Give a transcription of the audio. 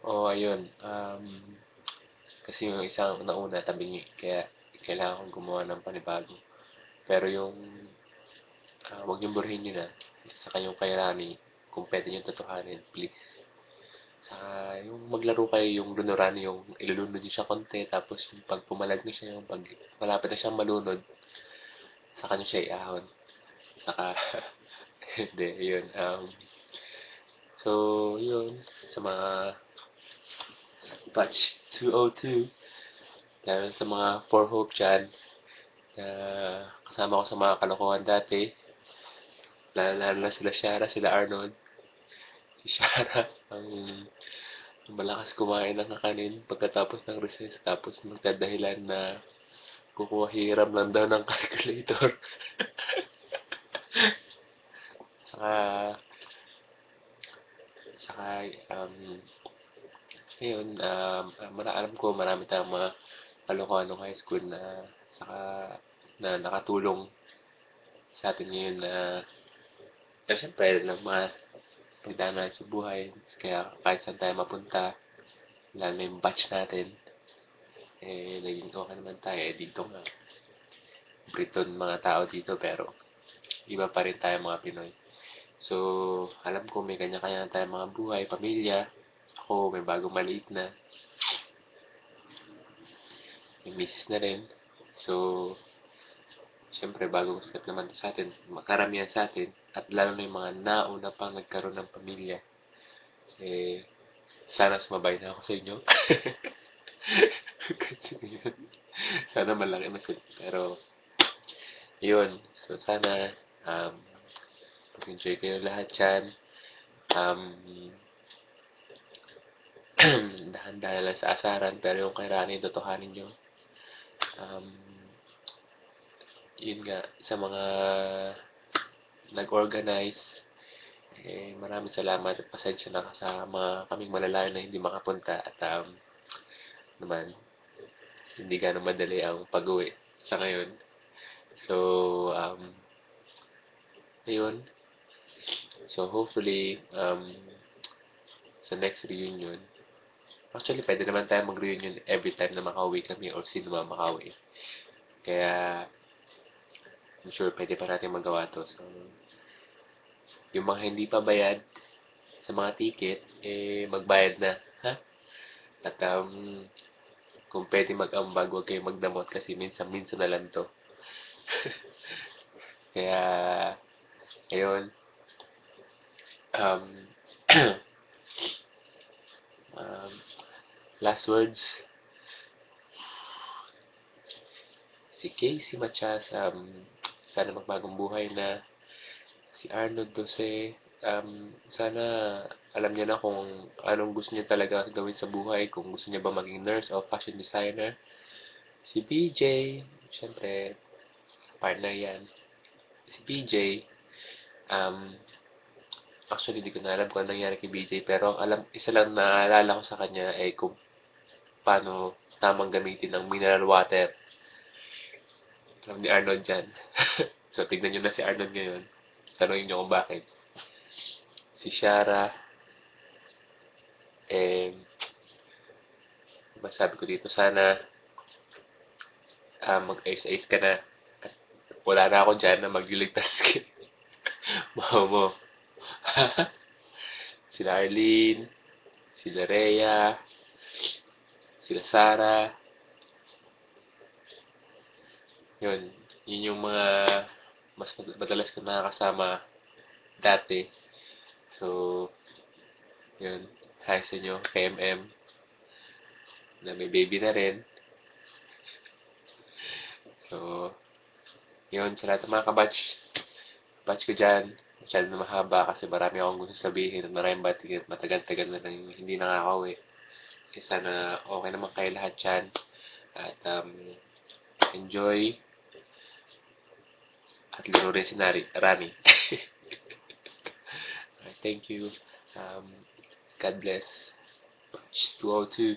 Oo, ayun. Kasi yung isang nauna tabingi, kaya kailangan kong gumawa ng panibago. Pero yung, huwag niyong burhin yun sa kanyang kay Rani, kung pwede niyong totohanin, please. Saka yung maglaro kayo yung lunurani, yung ilulunod niyo siya konti, tapos yung pag pumalag na siya, yung pag malapit na siyang malunod, saka niyo siya iahon. Saka, hindi, yun. So, yun, sa mga batch 202, lalo sa mga for hope dyan, na kasama ko sa mga kalokohan dati, lalo na sila Shara, sila Arnold. Si Shara, ang malakas kumain ng kakanin pagkatapos ng recess, tapos magdadahilan na kukuha hiram lang daw ng calculator. Saka, saka, ngayon, alam ko marami tayong mga kalokohan ng high school na saka na nakatulong sa atin ngayon na siyempre ng mga pagdaan sa buhay. Kaya kahit saan tayo mapunta, lalo na yung batch natin, naging okay naman tayo. Dito nga, Briton mga tao dito, pero iba pa rin tayo mga Pinoy. So, alam ko may kanya-kanya tayong mga buhay, pamilya. Ako, may bagong maliit na. May misis na rin. So, siyempre, bagong step naman sa atin. Makaramihan sa atin. At lalo na yung mga nauna pang nagkaroon ng pamilya. Sana sumabay na ako sa inyo. Kasi yun, sana malaki na sila. Pero, yun. So, sana, mag-enjoy kayo lahat dyan. Um, dahan-dahan lang sa asaran, pero yung kay Rani, totohanin nyo. Um, yun nga, sa mga nag-organize, maraming salamat at pasensya na sa mga kaming malalayo na hindi makapunta at naman, hindi gano'ng madali ang pag-uwi sa ngayon. So, ayun. So, hopefully, sa next reunion, actually, pwede naman tayo mag-reunion every time na makauwi kami or sino man makauwi. Kaya, I'm sure pwede pa natin magawa to. So, yung mga hindi pa bayad sa mga ticket, magbayad na. Ha? At kung pwede mag-ambag, huwag kayong magdamot kasi minsan-minsan na lang to. Kaya, ayun. Um, um, last words. Si Casey Machas, sana magbagong buhay na. Si Arnold Dose, sana alam niya na kung anong gusto niya talaga gawin sa buhay, kung gusto niya ba maging nurse o fashion designer. Si BJ, syempre, partner yan. Si BJ, um, actually, hindi ko na alam kung anong nangyari kay BJ, pero isa lang naalala ko sa kanya ay kung paano tamang gamitin ng mineral water. Alam ni Arnold dyan. So, tignan nyo na si Arnold ngayon. Tanungin nyo kung bakit. Si Shara, eh, masabi ko dito, sana mag-ayos-ayos ka na. At wala na ako dyan na magliligtas ka. Mo. Sila Arlene, sila Rhea, sila Sarah. Yun yung mga mas madalas ko nakakasama dati. So, yun. Hi sa inyo, KMM, na may baby na rin. So, yun, sa lahat ng mga batch ko dyan, masyado na mahaba kasi marami akong gusto sabihin at maraming batigit, matagal-tagal na nang hindi nakakauwi. Kaya sana okay naman kayo lahat dyan. At enjoy at laro rin si Rani. Thank you. Um, God bless. Batch 202.